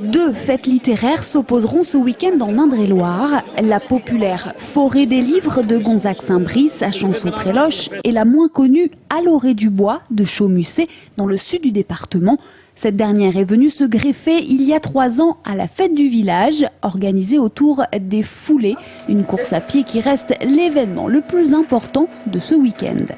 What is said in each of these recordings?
Deux fêtes littéraires s'opposeront ce week-end en Indre-et-Loire. La populaire Forêt des livres de Gonzague-Saint-Brice à Chanson-Près-Loche et la moins connue À l'orée du bois de Chaumusset dans le sud du département. Cette dernière est venue se greffer il y a 3 ans à la fête du village, organisée autour des foulées, une course à pied qui reste l'événement le plus important de ce week-end.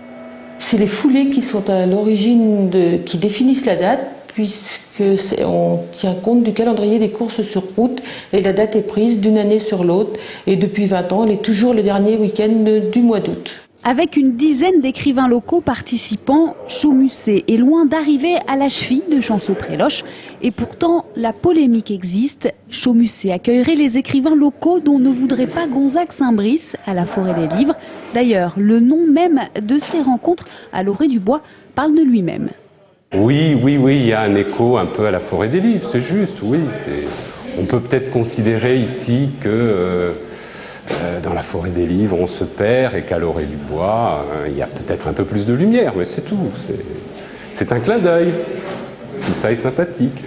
C'est les foulées qui sont à l'origine, qui définissent la date, puisqu'on tient compte du calendrier des courses sur route et la date est prise d'une année sur l'autre. Et depuis 20 ans, elle est toujours le dernier week-end du mois d'août. Avec une dizaine d'écrivains locaux participants, Chaumusset est loin d'arriver à la cheville de Chanson-Près-Loche. Et pourtant, la polémique existe. Chaumusset accueillerait les écrivains locaux dont ne voudrait pas Gonzague-Saint-Brice à la Forêt des livres. D'ailleurs, le nom même de ces rencontres à l'orée du bois parle de lui-même. Oui, il y a un écho un peu à la Forêt des livres, c'est juste, oui. On peut peut-être considérer ici que dans la Forêt des livres, on se perd et qu'à l'orée du bois, il y a peut-être un peu plus de lumière, mais c'est tout. C'est un clin d'œil. Tout ça est sympathique.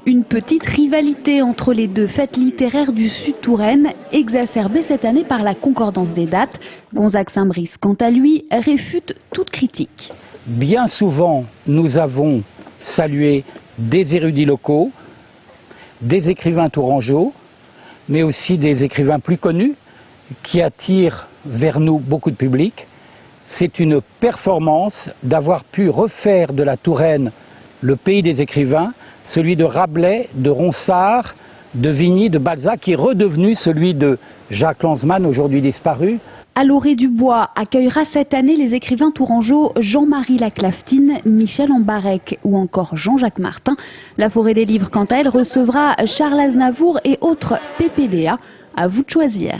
Une petite rivalité entre les deux fêtes littéraires du Sud-Touraine, exacerbée cette année par la concordance des dates. Gonzague-Saint-Brice, quant à lui, réfute toute critique. Bien souvent, nous avons salué des érudits locaux, des écrivains tourangeaux, mais aussi des écrivains plus connus qui attirent vers nous beaucoup de public. C'est une performance d'avoir pu refaire de la Touraine le pays des écrivains, celui de Rabelais, de Ronsard, de Vigny, de Balzac, qui est redevenu celui de Jacques Lanzmann, aujourd'hui disparu. À l'orée du bois accueillera cette année les écrivains tourangeaux Jean-Marie Laclaftine, Michel Ambarec ou encore Jean-Jacques Martin. La Forêt des livres, quant à elle, recevra Charles Aznavour et autres PPDA. À vous de choisir.